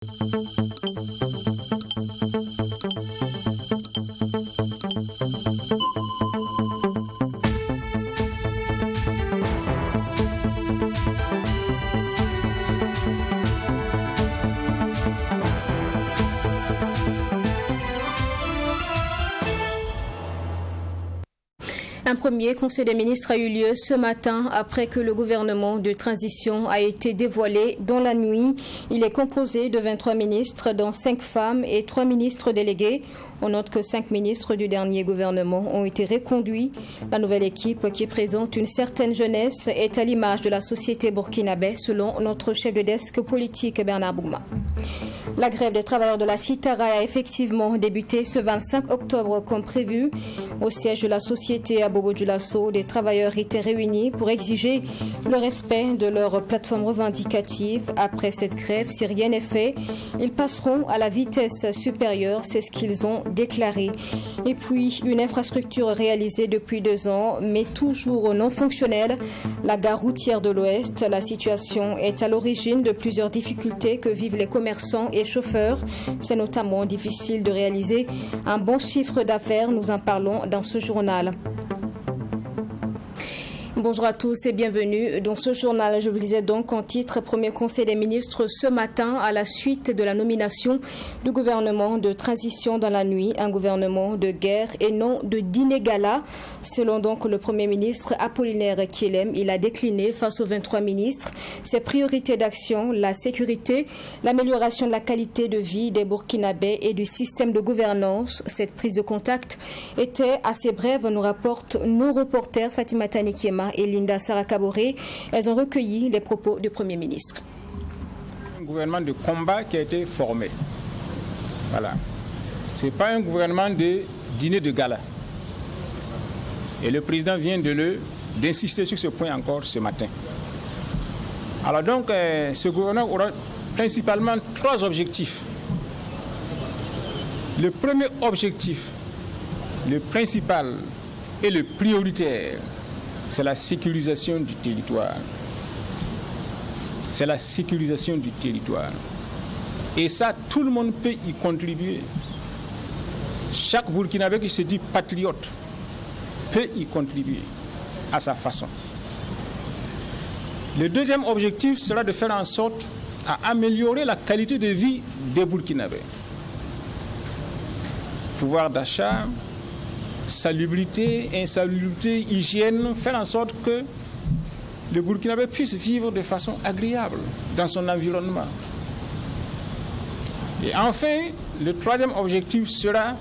Un premier conseil des ministres a eu lieu ce matin après que le gouvernement de transition a été dévoilé dans la nuit. Il est composé de 23 ministres, dont 5 femmes et 3 ministres délégués. On note que 5 ministres du dernier gouvernement ont été reconduits. La nouvelle équipe, qui présente une certaine jeunesse, est à l'image de la société burkinabé, selon notre chef de desk politique Bernard Bougma. La grève des travailleurs de la Citara a effectivement débuté ce 25 octobre comme prévu. Au siège de la société à Bobo-Dioulasso, des travailleurs étaient réunis pour exiger le respect de leurs plateformes revendicatives. Après cette grève, si rien n'est fait, ils passeront à la vitesse supérieure, c'est ce qu'ils ont déclaré. Et puis, une infrastructure réalisée depuis 2 ans, mais toujours non fonctionnelle, la gare routière de l'Ouest. La situation est à l'origine de plusieurs difficultés que vivent les commerçants et chauffeurs. C'est notamment difficile de réaliser un bon chiffre d'affaires. Nous en parlons dans ce journal. Bonjour à tous et bienvenue dans ce journal. Je vous disais donc en titre, premier conseil des ministres ce matin à la suite de la nomination du gouvernement de transition dans la nuit, un gouvernement de guerre et non de dîner gala. Selon donc le premier ministre Apollinaire Kyelem, il a décliné face aux 23 ministres ses priorités d'action, la sécurité, l'amélioration de la qualité de vie des Burkinabés et du système de gouvernance. Cette prise de contact était assez brève, nous rapportent nos reporters Fatima Tanikiema et Linda Sarakaboré. Elles ont recueilli les propos du Premier ministre. Un gouvernement de combat qui a été formé. Voilà. Ce n'est pas un gouvernement de dîner de gala. Et le président vient d'insister sur ce point encore ce matin. Alors donc, ce gouvernement aura principalement 3 objectifs. Le premier objectif, le principal et le prioritaire, c'est la sécurisation du territoire. C'est la sécurisation du territoire. Et ça, tout le monde peut y contribuer. Chaque Burkinabé qui se dit patriote peut y contribuer à sa façon. Le deuxième objectif sera de faire en sorte à améliorer la qualité de vie des Burkinabés. Pouvoir d'achat, salubrité, insalubrité, hygiène, faire en sorte que le Burkinabé puisse vivre de façon agréable dans son environnement. Et enfin, le troisième objectif sera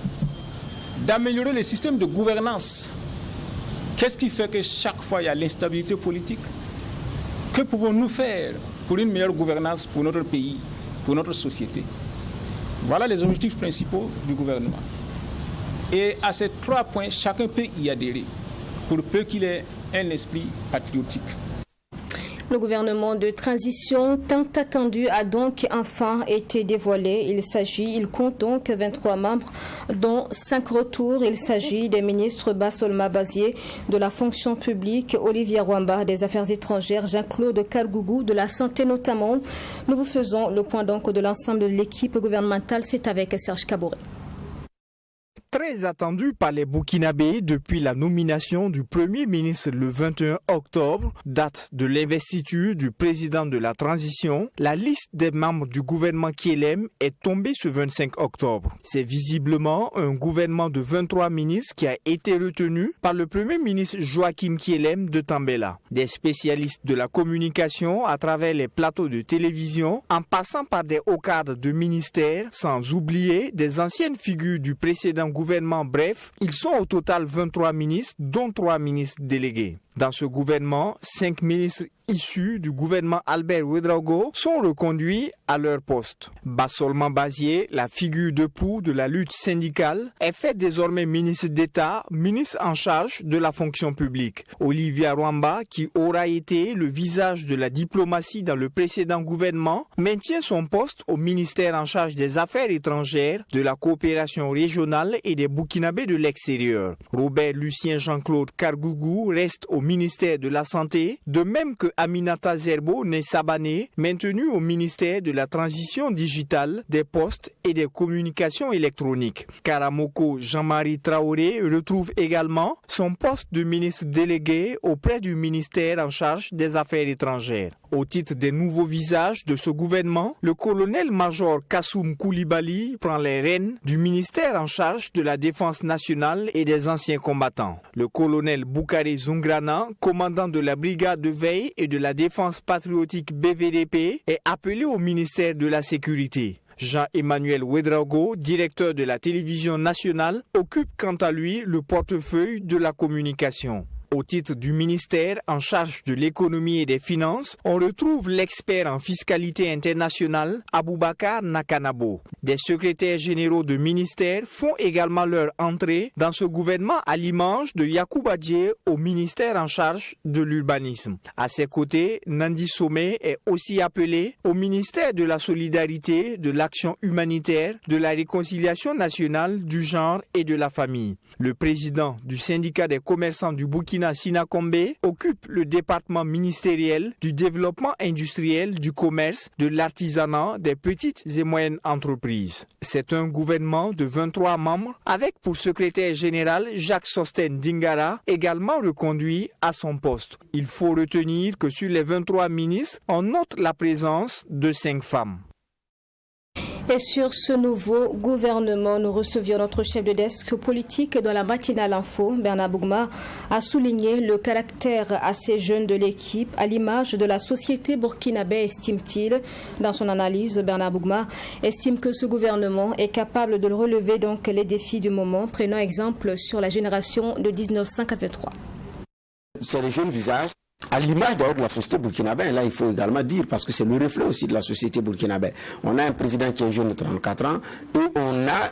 d'améliorer le système de gouvernance. Qu'est-ce qui fait que chaque fois il y a l'instabilité politique? Que pouvons-nous faire pour une meilleure gouvernance pour notre pays, pour notre société? Voilà les objectifs principaux du gouvernement. Et à ces 3 points, chacun peut y adhérer, pour peu qu'il ait un esprit patriotique. Le gouvernement de transition tant attendu a donc enfin été dévoilé. Il compte donc 23 membres, dont 5 retours. Il s'agit des ministres Bassolma Bazié de la fonction publique, Olivier Rwamba des affaires étrangères, Jean-Claude Kargougou de la santé notamment. Nous vous faisons le point donc de l'ensemble de l'équipe gouvernementale. C'est avec Serge Kaboré. Très attendu par les Burkinabés depuis la nomination du Premier ministre le 21 octobre, date de l'investiture du président de la transition, la liste des membres du gouvernement Kyelem est tombée ce 25 octobre. C'est visiblement un gouvernement de 23 ministres qui a été retenu par le Premier ministre Joachim Kyelem de Tambela. Des spécialistes de la communication à travers les plateaux de télévision, en passant par des hauts cadres de ministères, sans oublier des anciennes figures du précédent gouvernement. Bref, ils sont au total 23 ministres, dont 3 ministres délégués. Dans ce gouvernement, 5 ministres issus du gouvernement Albert Ouedraogo sont reconduits à leur poste. Bassolma Bazié, la figure de proue de la lutte syndicale, est fait désormais ministre d'État, ministre en charge de la fonction publique. Olivier Rwamba, qui aura été le visage de la diplomatie dans le précédent gouvernement, maintient son poste au ministère en charge des Affaires étrangères, de la coopération régionale et des Burkinabés de l'extérieur. Robert Lucien Jean-Claude Kargougou reste au ministère de la Santé, de même que Aminata Zerbo Nessabané, maintenue au ministère de la Transition digitale, des Postes et des Communications électroniques. Karamoko Jean-Marie Traoré retrouve également son poste de ministre délégué auprès du ministère en charge des Affaires étrangères. Au titre des nouveaux visages de ce gouvernement, le colonel-major Kassoum Koulibaly prend les rênes du ministère en charge de la Défense nationale et des anciens combattants. Le colonel Boukari Zungrana, commandant de la brigade de veille et de la défense patriotique BVDP, est appelé au ministère de la Sécurité. Jean-Emmanuel Ouedraogo, directeur de la télévision nationale, occupe quant à lui le portefeuille de la communication. Au titre du ministère en charge de l'économie et des finances, on retrouve l'expert en fiscalité internationale Aboubakar Nakanabo. Des secrétaires généraux de ministères font également leur entrée dans ce gouvernement à l'image de Yacouba Dié au ministère en charge de l'urbanisme. À ses côtés, Nandi Somé est aussi appelé au ministère de la solidarité, de l'action humanitaire, de la réconciliation nationale, du genre et de la famille. Le président du syndicat des commerçants du Burkina Sinakombe occupe le département ministériel du développement industriel, du commerce, de l'artisanat, des petites et moyennes entreprises. C'est un gouvernement de 23 membres avec pour secrétaire général Jacques Sosten Dingara, également reconduit à son poste. Il faut retenir que sur les 23 ministres, on note la présence de 5 femmes. Et sur ce nouveau gouvernement, nous recevions notre chef de desk politique dans la matinale info. Bernard Bougma a souligné le caractère assez jeune de l'équipe à l'image de la société burkinabé, estime-t-il. Dans son analyse, Bernard Bougma estime que ce gouvernement est capable de relever donc les défis du moment, prenant exemple sur la génération de 1983. C'est les jeunes visages. À l'image d'ailleurs de la société burkinabé, là il faut également dire, parce que c'est le reflet aussi de la société burkinabé. On a un président qui est jeune de 34 ans et on a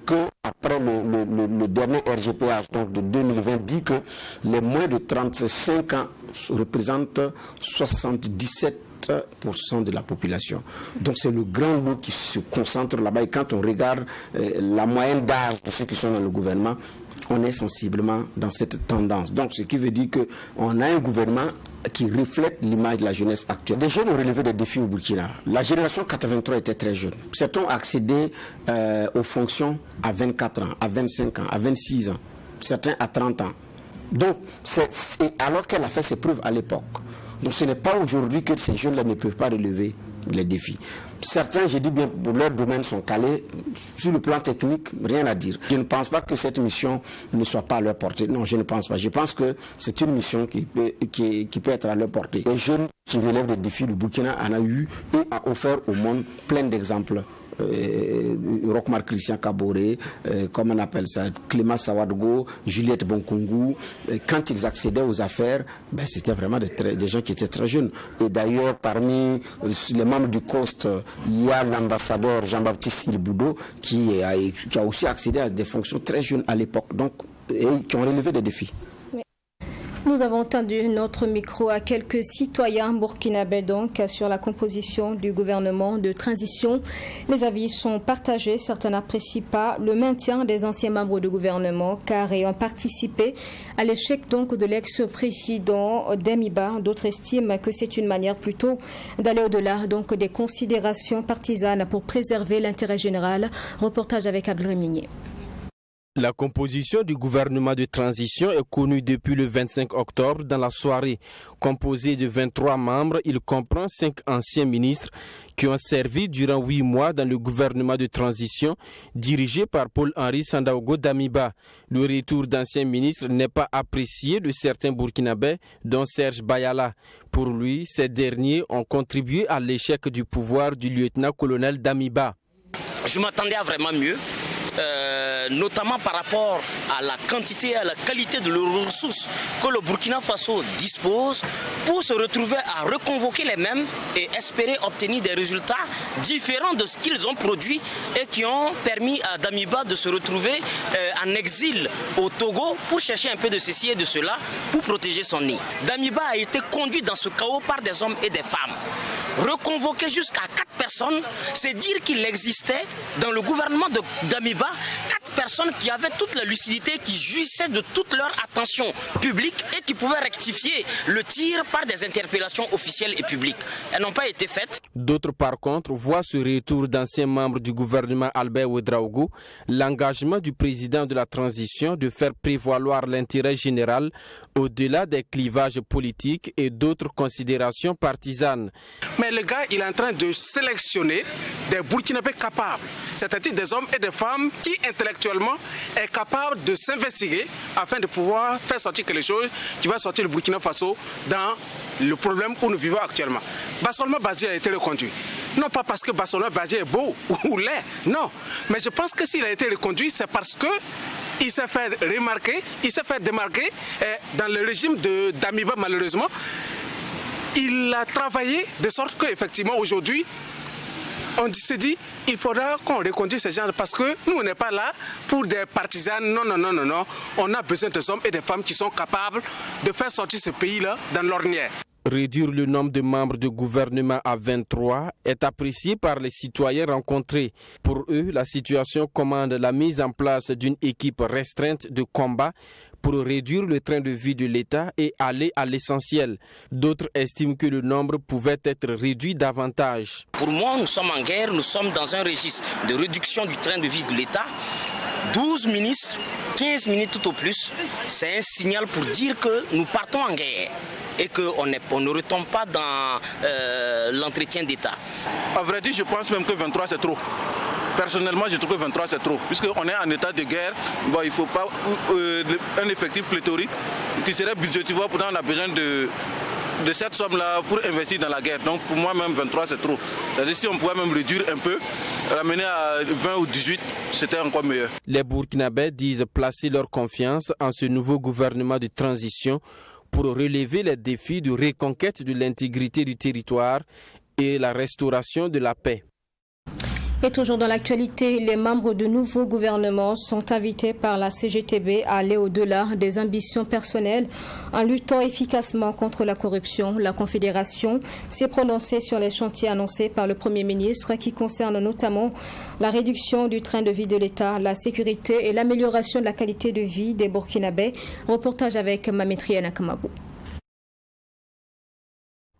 que après le dernier RGPH donc de 2020 dit que les moins de 35 ans représentent 77% de la population. Donc c'est le grand lot qui se concentre là-bas et quand on regarde la moyenne d'âge de ceux qui sont dans le gouvernement, on est sensiblement dans cette tendance. Donc, ce qui veut dire qu'on a un gouvernement qui reflète l'image de la jeunesse actuelle. Des jeunes ont relevé des défis au Burkina. La génération 83 était très jeune. Certains ont accédé aux fonctions à 24 ans, à 25 ans, à 26 ans. Certains à 30 ans. Donc, alors qu'elle a fait ses preuves à l'époque. Donc, ce n'est pas aujourd'hui que ces jeunes-là ne peuvent pas relever les défis. Certains, je dis bien, pour leur domaine sont calés. Sur le plan technique, rien à dire. Je ne pense pas que cette mission ne soit pas à leur portée. Non, je ne pense pas. Je pense que c'est une mission qui peut être à leur portée. Les jeunes qui relèvent des défis, le Burkina en a eu et a offert au monde plein d'exemples. Rochmar Christian Kaboré, comme on appelle ça, Clément Sawadgo, Juliette Bonkungu, quand ils accédaient aux affaires, c'était vraiment des gens qui étaient très jeunes. Et d'ailleurs, parmi les membres du COST, il y a l'ambassadeur Jean-Baptiste Ilboudo qui a aussi accédé à des fonctions très jeunes à l'époque, donc, et qui ont relevé des défis. Nous avons tendu notre micro à quelques citoyens burkinabés donc sur la composition du gouvernement de transition. Les avis sont partagés. Certains n'apprécient pas le maintien des anciens membres du gouvernement car ayant participé à l'échec donc de l'ex-président Damiba. D'autres estiment que c'est une manière plutôt d'aller au-delà donc des considérations partisanes pour préserver l'intérêt général. Reportage avec Abdelrahim Migné. La composition du gouvernement de transition est connue depuis le 25 octobre dans la soirée. Composé de 23 membres, il comprend 5 anciens ministres qui ont servi durant 8 mois dans le gouvernement de transition dirigé par Paul-Henri Sandaogo Damiba. Le retour d'anciens ministres n'est pas apprécié de certains Burkinabés, dont Serge Bayala. Pour lui, ces derniers ont contribué à l'échec du pouvoir du lieutenant-colonel Damiba. Je m'attendais à vraiment mieux. Notamment par rapport à la quantité et à la qualité de leurs ressources que le Burkina Faso dispose pour se retrouver à reconvoquer les mêmes et espérer obtenir des résultats différents de ce qu'ils ont produit et qui ont permis à Damiba de se retrouver en exil au Togo pour chercher un peu de ceci et de cela pour protéger son nid. Damiba a été conduit dans ce chaos par des hommes et des femmes. Reconvoqué jusqu'à 4 personnes, c'est dire qu'il existait dans le gouvernement de Damiba 4 personnes qui avaient toute la lucidité, qui jouissaient de toute leur attention publique et qui pouvaient rectifier le tir par des interpellations officielles et publiques. Elles n'ont pas été faites. D'autres, par contre, voient ce retour d'anciens membres du gouvernement Albert Ouedraogo l'engagement du président de la transition de faire prévaloir l'intérêt général au-delà des clivages politiques et d'autres considérations partisanes. Mais le gars, il est en train de sélectionner des Burkinabés capables, c'est-à-dire des hommes et des femmes qui intellectuellement est capable de s'investiguer afin de pouvoir faire sortir quelque chose qui va sortir le Burkina Faso dans le problème où nous vivons actuellement. Bassolma Badji a été reconduit. Non pas parce que Bassolma Badji est beau ou laid, non. Mais je pense que s'il a été reconduit, c'est parce que il s'est fait remarquer, il s'est fait démarquer dans le régime de Damiba, malheureusement. Il a travaillé de sorte qu'effectivement aujourd'hui, on s'est dit, il faudra qu'on reconduise ces gens parce que nous, on n'est pas là pour des partisans. Non. On a besoin des hommes et des femmes qui sont capables de faire sortir ce pays-là dans l'ornière. Réduire le nombre de membres du gouvernement à 23 est apprécié par les citoyens rencontrés. Pour eux, la situation commande la mise en place d'une équipe restreinte de combat pour réduire le train de vie de l'État et aller à l'essentiel. D'autres estiment que le nombre pouvait être réduit davantage. Pour moi, nous sommes en guerre, nous sommes dans un registre de réduction du train de vie de l'État. 12 ministres, 15 minutes tout au plus, c'est un signal pour dire que nous partons en guerre et qu'on ne retombe pas dans l'entretien d'État. À vrai dire, je pense même que 23 c'est trop. Personnellement, je trouve que 23 c'est trop. Puisqu'on est en état de guerre, bon, il ne faut pas un effectif pléthorique qui serait budgétivore. Pourtant, on a besoin de cette somme-là pour investir dans la guerre. Donc pour moi, même 23 c'est trop. C'est-à-dire si on pouvait même réduire un peu, ramener à 20 ou 18, c'était encore meilleur. Les Burkinabés disent placer leur confiance en ce nouveau gouvernement de transition pour relever les défis de reconquête de l'intégrité du territoire et la restauration de la paix. Et toujours dans l'actualité, les membres de nouveaux gouvernements sont invités par la CGTB à aller au-delà des ambitions personnelles en luttant efficacement contre la corruption. La Confédération s'est prononcée sur les chantiers annoncés par le Premier ministre qui concernent notamment la réduction du train de vie de l'État, la sécurité et l'amélioration de la qualité de vie des Burkinabés. Reportage avec Mamétrienne Kamabou.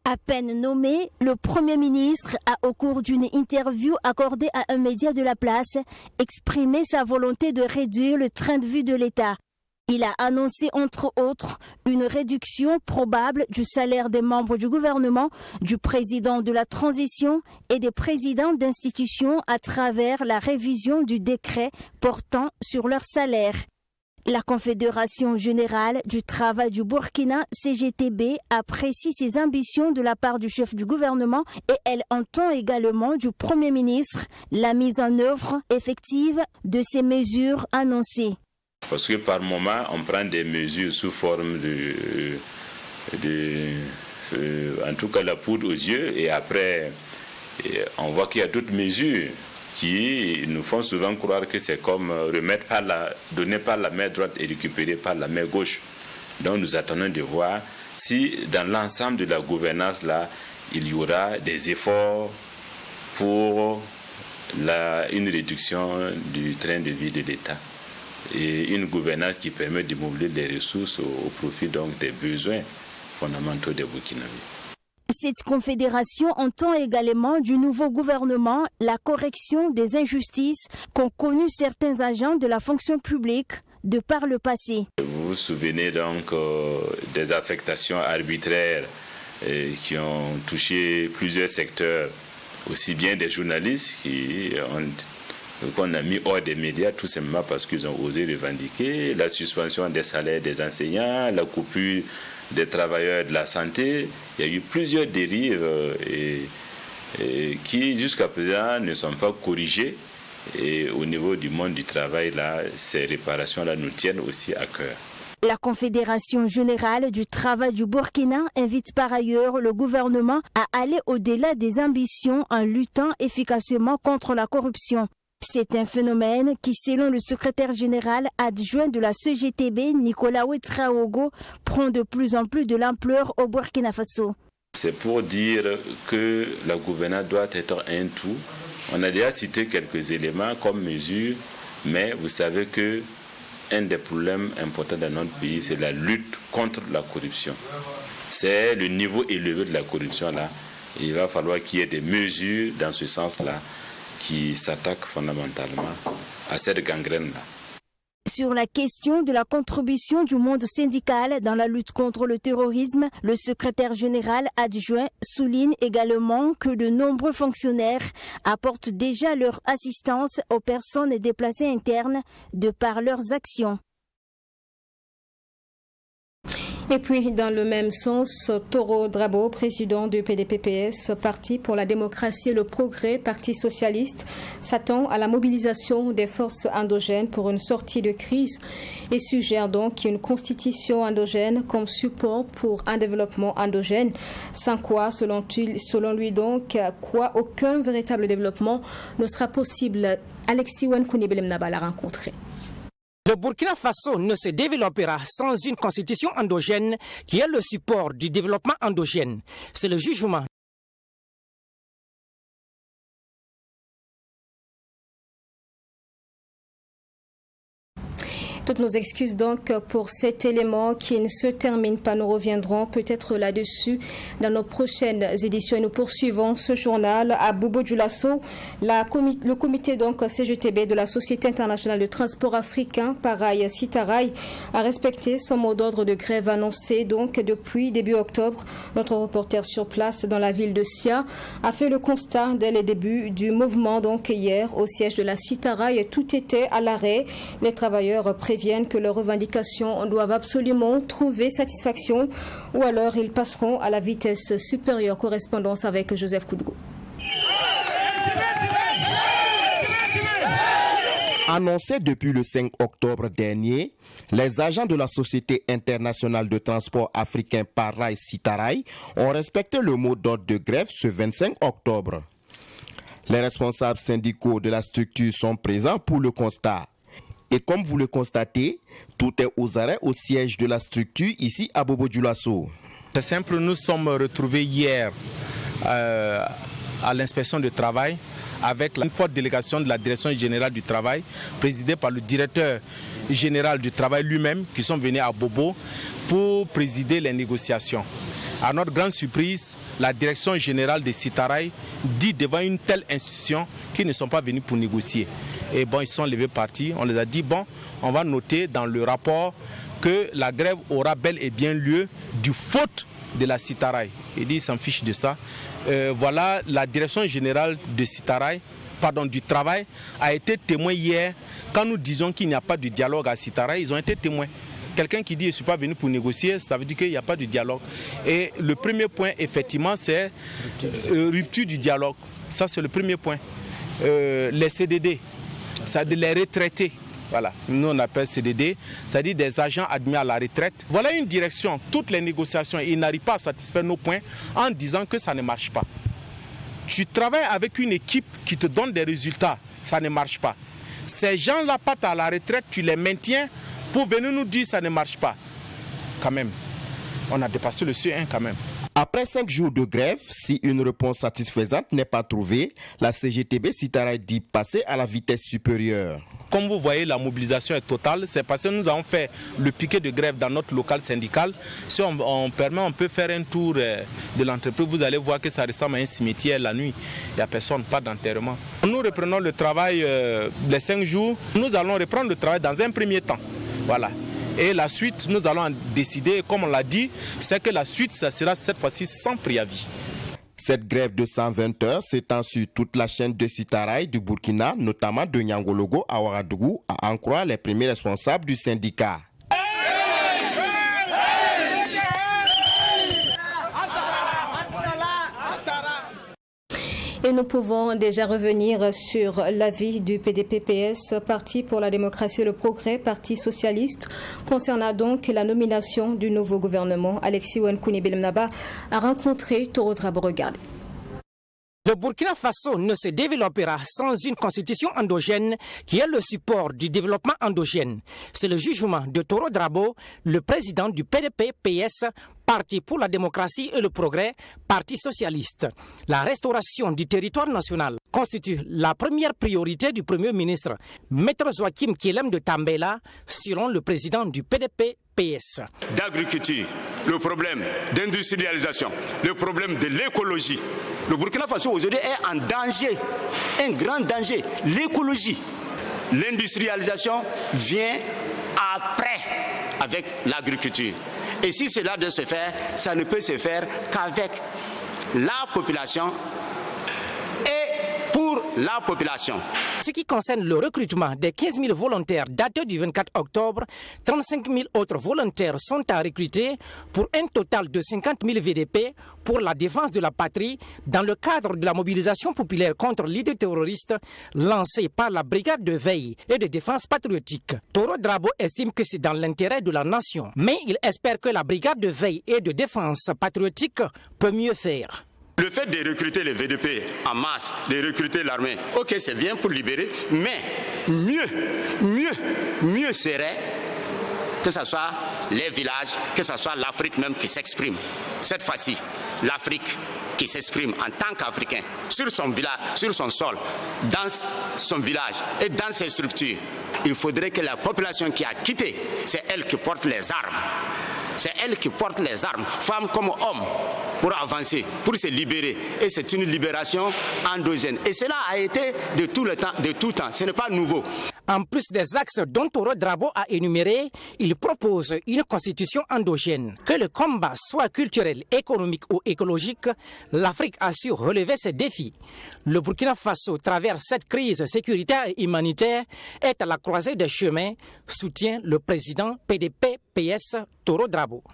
À peine nommé, le Premier ministre a, au cours d'une interview accordée à un média de la place, exprimé sa volonté de réduire le train de vie de l'État. Il a annoncé, entre autres, une réduction probable du salaire des membres du gouvernement, du président de la transition et des présidents d'institutions à travers la révision du décret portant sur leur salaire. La Confédération générale du travail du Burkina, CGTB, apprécie ses ambitions de la part du chef du gouvernement et elle entend également du Premier ministre la mise en œuvre effective de ces mesures annoncées. Parce que par moment, on prend des mesures sous forme en tout cas la poudre aux yeux et après on voit qu'il y a d'autres mesures qui nous font souvent croire que c'est comme donner par la main droite et récupérer par la main gauche. Donc nous attendons de voir si dans l'ensemble de la gouvernance là, il y aura des efforts pour une réduction du train de vie de l'État et une gouvernance qui permet de mobiliser les ressources au profit donc des besoins fondamentaux des Burkinabés. Cette confédération entend également du nouveau gouvernement la correction des injustices qu'ont connues certains agents de la fonction publique de par le passé. Vous vous souvenez donc des affectations arbitraires qui ont touché plusieurs secteurs, aussi bien des journalistes qu'on a mis hors des médias tout simplement parce qu'ils ont osé revendiquer la suspension des salaires des enseignants, la coupure des travailleurs de la santé. Il y a eu plusieurs dérives qui jusqu'à présent ne sont pas corrigées. Et au niveau du monde du travail, là, ces réparations-là nous tiennent aussi à cœur. La Confédération générale du travail du Burkina invite par ailleurs le gouvernement à aller au-delà des ambitions en luttant efficacement contre la corruption. C'est un phénomène qui, selon le secrétaire général adjoint de la CGTB, Nicolas Ouedraogo, prend de plus en plus de l'ampleur au Burkina Faso. C'est pour dire que la gouvernance doit être un tout. On a déjà cité quelques éléments comme mesures, mais vous savez que un des problèmes importants dans notre pays, c'est la lutte contre la corruption. C'est le niveau élevé de la corruption là. Il va falloir qu'il y ait des mesures dans ce sens-là qui s'attaquent fondamentalement à cette gangrène-là. Sur la question de la contribution du monde syndical dans la lutte contre le terrorisme, le secrétaire général adjoint souligne également que de nombreux fonctionnaires apportent déjà leur assistance aux personnes déplacées internes de par leurs actions. Et puis, dans le même sens, Toro Drabo, président du PDP-PS, Parti pour la démocratie et le progrès, Parti socialiste, s'attend à la mobilisation des forces endogènes pour une sortie de crise et suggère donc une constitution endogène comme support pour un développement endogène, sans quoi, selon lui donc, aucun véritable développement ne sera possible. Alexis Wenkouni Belemnaba l'a rencontré. Le Burkina Faso ne se développera sans une constitution endogène qui est le support du développement endogène. C'est le jugement. Toutes nos excuses donc pour cet élément qui ne se termine pas. Nous reviendrons peut-être là-dessus dans nos prochaines éditions. Et nous poursuivons ce journal à Bobo-Dioulasso. Le comité donc CGTB de la Société internationale de transport africain, Paraï Sitaray, a respecté son mot d'ordre de grève annoncé donc depuis début octobre. Notre reporter sur place dans la ville de Sia a fait le constat dès les débuts du mouvement donc hier au siège de la Sitaray. Tout était à l'arrêt. Les travailleurs préviennent que leurs revendications doivent absolument trouver satisfaction ou alors ils passeront à la vitesse supérieure. Correspondance avec Joseph Koudou. Annoncé depuis le 5 octobre dernier, les agents de la Société internationale de transport africain Paraï Sitaray ont respecté le mot d'ordre de grève ce 25 octobre. Les responsables syndicaux de la structure sont présents pour le constat. Et comme vous le constatez, tout est aux arrêts au siège de la structure ici à Bobo-Dioulasso. C'est simple, nous sommes retrouvés hier à l'inspection du travail avec une forte délégation de la Direction générale du travail, présidée par le directeur général du travail lui-même, qui sont venus à Bobo pour présider les négociations. À notre grande surprise, la Direction générale de Sitaray dit devant une telle institution qu'ils ne sont pas venus pour négocier. Et bon, ils sont levés partis. On les a dit, bon, on va noter dans le rapport que la grève aura bel et bien lieu du faute de la Sitaray. Il dit, ils s'en fichent de ça. Voilà, la Direction générale de Sitaray, du travail, a été témoin hier. Quand nous disons qu'il n'y a pas de dialogue à Sitaray, ils ont été témoins. Quelqu'un qui dit je ne suis pas venu pour négocier, ça veut dire qu'il n'y a pas de dialogue. Et le premier point, effectivement, c'est rupture du dialogue. Ça, c'est le premier point. Les CDD, c'est-à-dire les retraités. Voilà, nous on appelle CDD, c'est-à-dire des agents admis à la retraite. Voilà une direction. Toutes les négociations, ils n'arrivent pas à satisfaire nos points en disant que ça ne marche pas. Tu travailles avec une équipe qui te donne des résultats, ça ne marche pas. Ces gens-là partent à la retraite, tu les maintiens pour venir nous dire que ça ne marche pas. Quand même, on a dépassé le seuil 1 quand même. Après 5 jours de grève, si une réponse satisfaisante n'est pas trouvée, la CGTB Sitaray dit passer à la vitesse supérieure. Comme vous voyez, la mobilisation est totale. C'est parce que nous avons fait le piquet de grève dans notre local syndical. Si on permet, on peut faire un tour de l'entreprise. Vous allez voir que ça ressemble à un cimetière la nuit. Il n'y a personne, pas d'enterrement. Nous reprenons le travail les 5 jours. Nous allons reprendre le travail dans un premier temps. Voilà. Et la suite, nous allons en décider, comme on l'a dit, c'est que la suite, ça sera cette fois-ci sans préavis. Cette grève de 120 heures s'étend sur toute la chaîne de Sitaray du Burkina, notamment de Niangologo à Ouagadougou, à en croire les premiers responsables du syndicat. Et nous pouvons déjà revenir sur l'avis du PDP-PS, Parti pour la démocratie et le progrès, Parti socialiste, concernant donc la nomination du nouveau gouvernement. Alexis Wenkouni Belemnaba a rencontré Toro Drabo. Regardez. Le Burkina Faso ne se développera sans une constitution endogène qui est le support du développement endogène. C'est le jugement de Toro Drabo, le président du PDP-PS, Parti pour la démocratie et le progrès, Parti socialiste. La restauration du territoire national constitue la première priorité du Premier ministre, Maître Joachim Kielem de Tambela, selon le président du PDP-PS. D'agriculture, le problème d'industrialisation, le problème de l'écologie. Le Burkina Faso aujourd'hui est en danger, un grand danger. L'écologie, l'industrialisation vient après avec l'agriculture. Et si cela doit se faire, ça ne peut se faire qu'avec la population et pour la population. Ce qui concerne le recrutement des 15 000 volontaires datés du 24 octobre, 35 000 autres volontaires sont à recruter pour un total de 50 000 VDP pour la défense de la patrie dans le cadre de la mobilisation populaire contre l'idée terroriste lancée par la brigade de veille et de défense patriotique. Toro Drabo estime que c'est dans l'intérêt de la nation, mais il espère que la brigade de veille et de défense patriotique peut mieux faire. Le fait de recruter les VDP en masse, de recruter l'armée, ok, c'est bien pour libérer, mais mieux serait que ce soit les villages, que ce soit l'Afrique même qui s'exprime. Cette fois-ci, l'Afrique qui s'exprime en tant qu'Africain sur son village, sur son sol, dans son village et dans ses structures. Il faudrait que la population qui a quitté, c'est elle qui porte les armes. C'est elle qui porte les armes, femmes comme hommes, pour avancer, pour se libérer. Et c'est une libération endogène. Et cela a été de tout temps. Ce n'est pas nouveau. En plus des axes dont Toro Drabo a énuméré, il propose une constitution endogène. Que le combat soit culturel, économique ou écologique, l'Afrique a su relever ses défis. Le Burkina Faso, travers cette crise sécuritaire et humanitaire, est à la croisée des chemins, soutient le président PDP-PS Toro Drabo.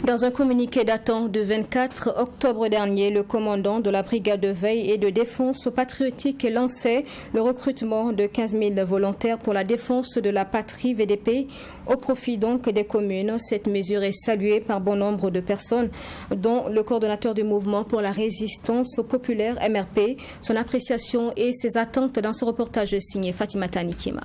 Dans un communiqué datant du 24 octobre dernier, le commandant de la brigade de veille et de défense patriotique lançait le recrutement de 15 000 volontaires pour la défense de la patrie VDP au profit donc des communes. Cette mesure est saluée par bon nombre de personnes, dont le coordonnateur du mouvement pour la résistance populaire MRP. Son appréciation et ses attentes dans ce reportage signé Fatima Tanikima.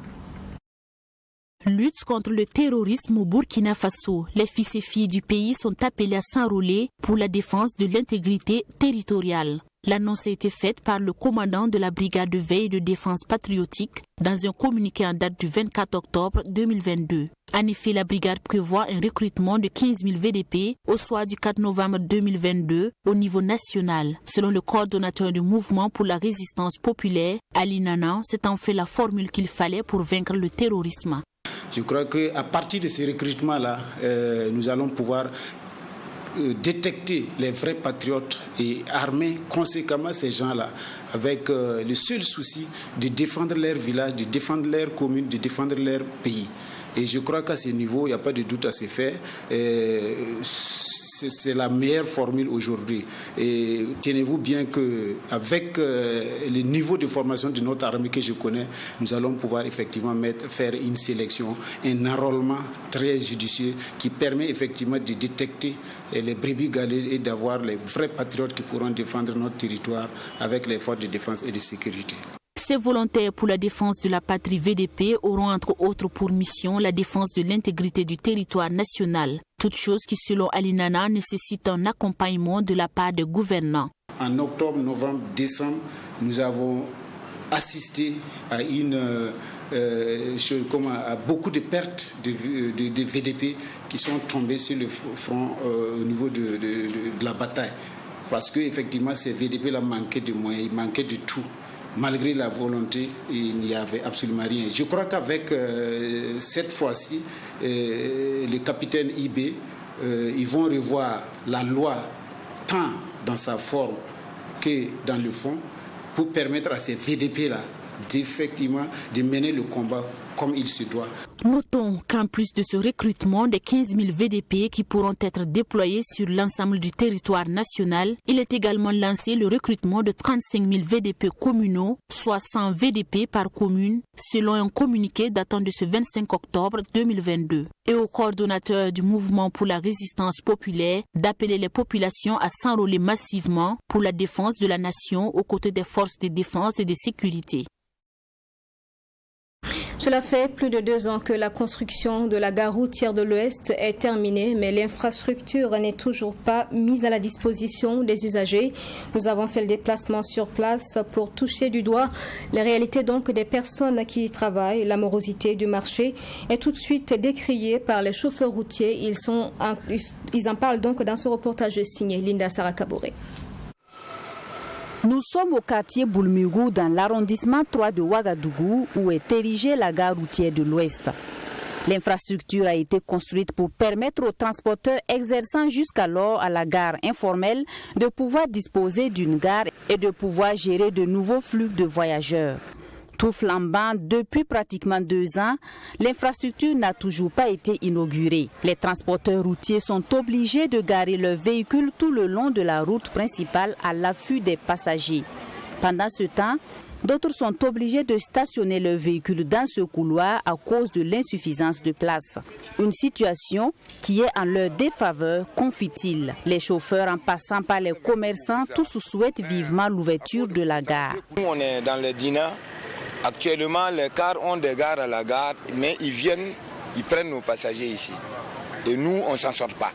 Lutte contre le terrorisme au Burkina Faso. Les fils et filles du pays sont appelés à s'enrôler pour la défense de l'intégrité territoriale. L'annonce a été faite par le commandant de la brigade de veille et de défense patriotique dans un communiqué en date du 24 octobre 2022. En effet, la brigade prévoit un recrutement de 15 000 VDP au soir du 4 novembre 2022 au niveau national. Selon le coordonnateur du mouvement pour la résistance populaire, Ali Nana, c'est en fait la formule qu'il fallait pour vaincre le terrorisme. Je crois qu'à partir de ces recrutements-là, nous allons pouvoir détecter les vrais patriotes et armer conséquemment ces gens-là avec le seul souci de défendre leur village, de défendre leur commune, de défendre leur pays. Et je crois qu'à ce niveau, il n'y a pas de doute à se faire. C'est la meilleure formule aujourd'hui. Et tenez-vous bien qu'avec le niveau de formation de notre armée que je connais, nous allons pouvoir effectivement faire une sélection, un enrôlement très judicieux qui permet effectivement de détecter les brebis galeuses et d'avoir les vrais patriotes qui pourront défendre notre territoire avec les forces de défense et de sécurité. Ces volontaires pour la défense de la patrie VDP auront entre autres pour mission la défense de l'intégrité du territoire national. Toute chose qui, selon Ali Nana, nécessite un accompagnement de la part des gouvernants. En octobre, novembre, décembre, nous avons assisté à à beaucoup de pertes de VDP qui sont tombés sur le front au niveau de la bataille. Parce qu'effectivement, ces VDP-là manquaient de moyens, ils manquaient de tout. Malgré la volonté, il n'y avait absolument rien. Je crois qu'avec cette fois-ci, les capitaines IB, ils vont revoir la loi tant dans sa forme que dans le fond pour permettre à ces VDP-là d'effectivement de mener le combat comme il se doit. Notons qu'en plus de ce recrutement des 15 000 VDP qui pourront être déployés sur l'ensemble du territoire national, il est également lancé le recrutement de 35 000 VDP communaux, soit 100 VDP par commune, selon un communiqué datant de ce 25 octobre 2022. Et au coordonnateur du mouvement pour la résistance populaire d'appeler les populations à s'enrôler massivement pour la défense de la nation aux côtés des forces de défense et de sécurité. Cela fait plus de 2 ans que la construction de la gare routière de l'Ouest est terminée, mais l'infrastructure n'est toujours pas mise à la disposition des usagers. Nous avons fait le déplacement sur place pour toucher du doigt les réalités donc des personnes qui y travaillent. La morosité du marché est tout de suite décriée par les chauffeurs routiers. Ils en parlent donc dans ce reportage signé Linda Sarakaboré. Nous sommes au quartier Boulmigou dans l'arrondissement 3 de Ouagadougou où est érigée la gare routière de l'Ouest. L'infrastructure a été construite pour permettre aux transporteurs exerçant jusqu'alors à la gare informelle de pouvoir disposer d'une gare et de pouvoir gérer de nouveaux flux de voyageurs. Tout flambant depuis pratiquement 2 ans, l'infrastructure n'a toujours pas été inaugurée. Les transporteurs routiers sont obligés de garer leurs véhicules tout le long de la route principale à l'affût des passagers. Pendant ce temps, d'autres sont obligés de stationner leurs véhicules dans ce couloir à cause de l'insuffisance de place. Une situation qui est en leur défaveur, confie-t-il. Les chauffeurs en passant par les commerçants, tous souhaitent vivement l'ouverture de la gare. Nous, on est dans les dîners. Actuellement, les cars ont des gares à la gare, mais ils viennent, ils prennent nos passagers ici. Et nous, on ne s'en sort pas.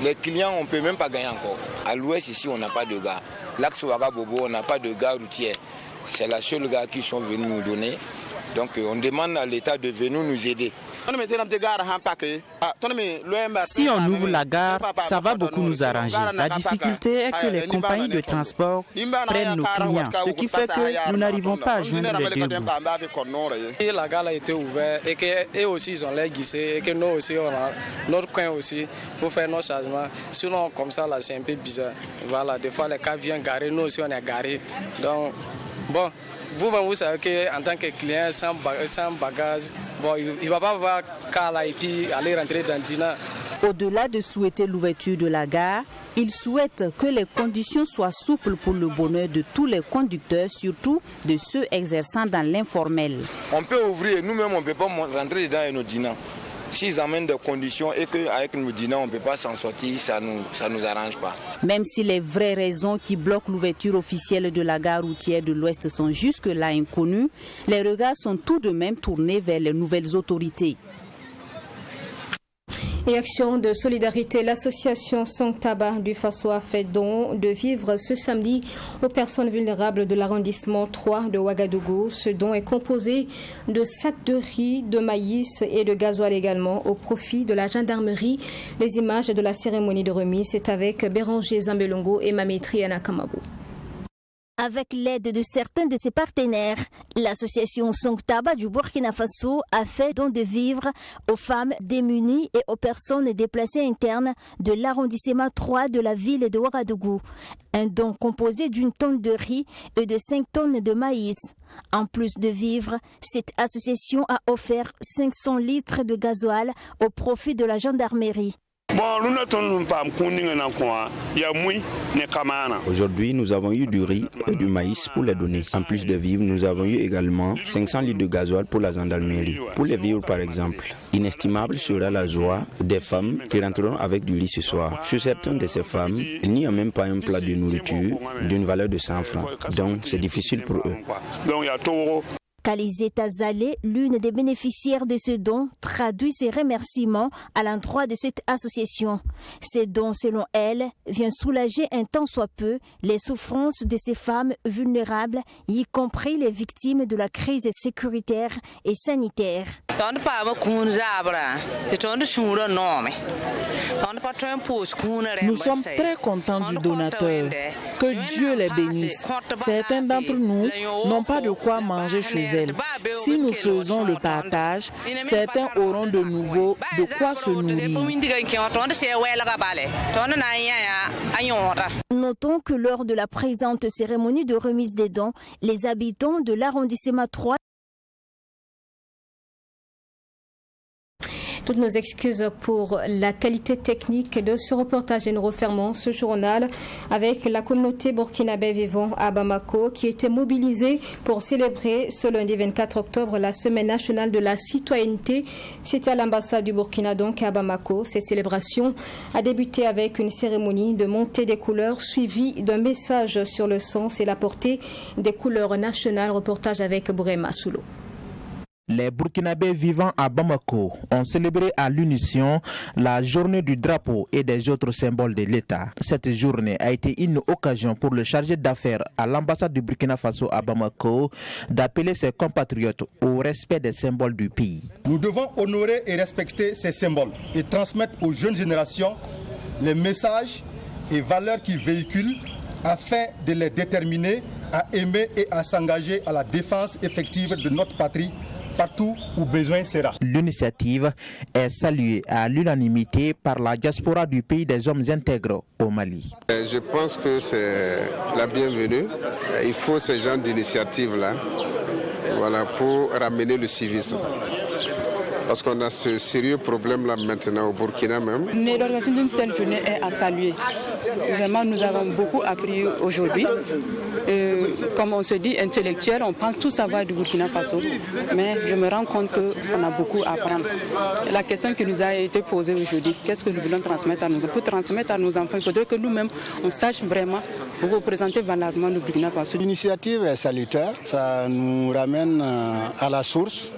Les clients, on ne peut même pas gagner encore. À l'ouest, ici, on n'a pas de gare. L'axe Ouagabobo, on n'a pas de gare routière. C'est la seule gare qu'ils sont venus nous donner. Donc, on demande à l'État de venir nous aider. Si on ouvre la gare, ça va beaucoup nous arranger. La difficulté est que les compagnies de transport prennent nos clients, ce qui fait que nous n'arrivons pas à joindre les deux bouts. La gare a été ouverte et qu'eux aussi ils ont l'air guissés et que nous aussi on a notre coin aussi pour faire nos changements. Sinon comme ça là c'est un peu bizarre. Voilà, des fois les cars viennent garer, nous aussi on est garés. Donc bon. Vous savez qu'en tant que client sans bagage, bon, il ne va pas avoir car là et puis aller rentrer dans le dîner. Au-delà de souhaiter l'ouverture de la gare, il souhaite que les conditions soient souples pour le bonheur de tous les conducteurs, surtout de ceux exerçant dans l'informel. On peut ouvrir, nous-mêmes on ne peut pas rentrer dans nos dîners. S'ils amènent des conditions et qu'avec nos dîners on ne peut pas s'en sortir, ça nous arrange pas. Même si les vraies raisons qui bloquent l'ouverture officielle de la gare routière de l'Ouest sont jusque-là inconnues, les regards sont tout de même tournés vers les nouvelles autorités. Et action de solidarité, l'association Song Tabac du Faso a fait don de vivres ce samedi aux personnes vulnérables de l'arrondissement 3 de Ouagadougou. Ce don est composé de sacs de riz, de maïs et de gasoil également au profit de la gendarmerie. Les images de la cérémonie de remise, c'est avec Béranger Zambelongo et Mamétri Anakamabo. Avec l'aide de certains de ses partenaires, l'association Song Tabac du Burkina Faso a fait don de vivres aux femmes démunies et aux personnes déplacées internes de l'arrondissement 3 de la ville de Ouagadougou. Un don composé d'1 tonne de riz et de 5 tonnes de maïs. En plus de vivres, cette association a offert 500 litres de gasoil au profit de la gendarmerie. Aujourd'hui, nous avons eu du riz et du maïs pour les donner. En plus de vivres, nous avons eu également 500 litres de gasoil pour la gendarmerie. Pour les vivres, par exemple, inestimable sera la joie des femmes qui rentreront avec du riz ce soir. Sur certaines de ces femmes, il n'y a même pas un plat de nourriture d'une valeur de 100 francs. Donc, c'est difficile pour eux. Kalizeta Zale, l'une des bénéficiaires de ce don, traduit ses remerciements à l'endroit de cette association. Ces dons, selon elle, viennent soulager un tant soit peu les souffrances de ces femmes vulnérables, y compris les victimes de la crise sécuritaire et sanitaire. Nous sommes très contents du donateur. Que Dieu les bénisse. Certains d'entre nous n'ont pas de quoi manger chez elles. Si nous faisons le partage, certains auront de nouveau de quoi se nourrir. Notons que lors de la présente cérémonie de remise des dons, les habitants de l'arrondissement 3 Toutes nos excuses pour la qualité technique de ce reportage et nous refermons ce journal avec la communauté burkinabé vivant à Bamako qui était mobilisée pour célébrer ce lundi 24 octobre la semaine nationale de la citoyenneté. C'était à l'ambassade du Burkina donc à Bamako. Cette célébration a débuté avec une cérémonie de montée des couleurs suivie d'un message sur le sens et la portée des couleurs nationales. Reportage avec Bourema Soulo. Les Burkinabés vivant à Bamako ont célébré à l'unisson la journée du drapeau et des autres symboles de l'État. Cette journée a été une occasion pour le chargé d'affaires à l'ambassade du Burkina Faso à Bamako d'appeler ses compatriotes au respect des symboles du pays. Nous devons honorer et respecter ces symboles et transmettre aux jeunes générations les messages et valeurs qu'ils véhiculent afin de les déterminer à aimer et à s'engager à la défense effective de notre patrie partout où besoin sera. L'initiative est saluée à l'unanimité par la diaspora du pays des hommes intègres au Mali. Je pense que c'est la bienvenue. Il faut ce genre d'initiative-là, voilà, pour ramener le civisme. Parce qu'on a ce sérieux problème-là maintenant au Burkina même. L'organisation d'une seule journée est à saluer. Vraiment, nous avons beaucoup appris aujourd'hui. Comme on se dit intellectuel, on pense tout savoir du Burkina Faso. Mais je me rends compte qu'on a beaucoup à apprendre. La question qui nous a été posée aujourd'hui, qu'est-ce que nous voulons transmettre à nos enfants? Pour transmettre à nos enfants, il faudrait que nous-mêmes, on sache vraiment représenter valablement le Burkina Faso. L'initiative est salutaire. Ça nous ramène à la source.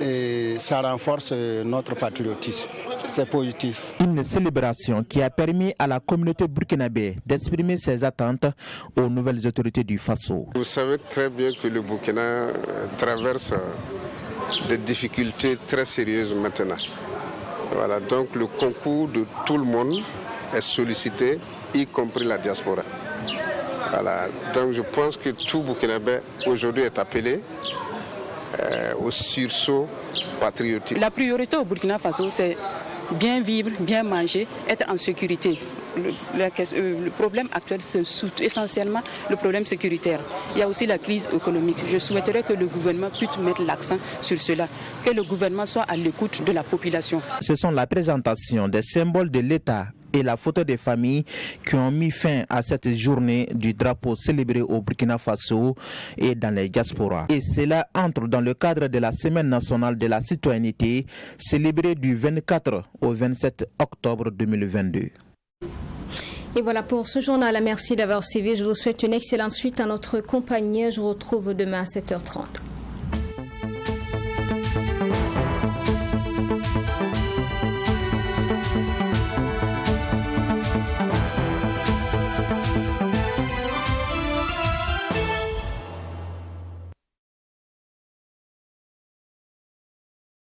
Et ça renforce notre patriotisme. C'est positif. Une célébration qui a permis à la communauté burkinabé d'exprimer ses attentes aux nouvelles autorités du Faso. Vous savez très bien que le Burkina traverse des difficultés très sérieuses maintenant. Voilà, donc le concours de tout le monde est sollicité, y compris la diaspora. Voilà, donc je pense que tout Burkinabé aujourd'hui est appelé au sursaut patriotique. La priorité au Burkina Faso, c'est bien vivre, bien manger, être en sécurité. Le problème actuel, c'est essentiellement le problème sécuritaire. Il y a aussi la crise économique. Je souhaiterais que le gouvernement puisse mettre l'accent sur cela, que le gouvernement soit à l'écoute de la population. Ce sont la présentation des symboles de l'État et la photo des familles qui ont mis fin à cette journée du drapeau célébré au Burkina Faso et dans les diasporas. Et cela entre dans le cadre de la Semaine nationale de la citoyenneté célébrée du 24 au 27 octobre 2022. Et voilà pour ce journal. Merci d'avoir suivi. Je vous souhaite une excellente suite à notre compagnie. Je vous retrouve demain à 7h30.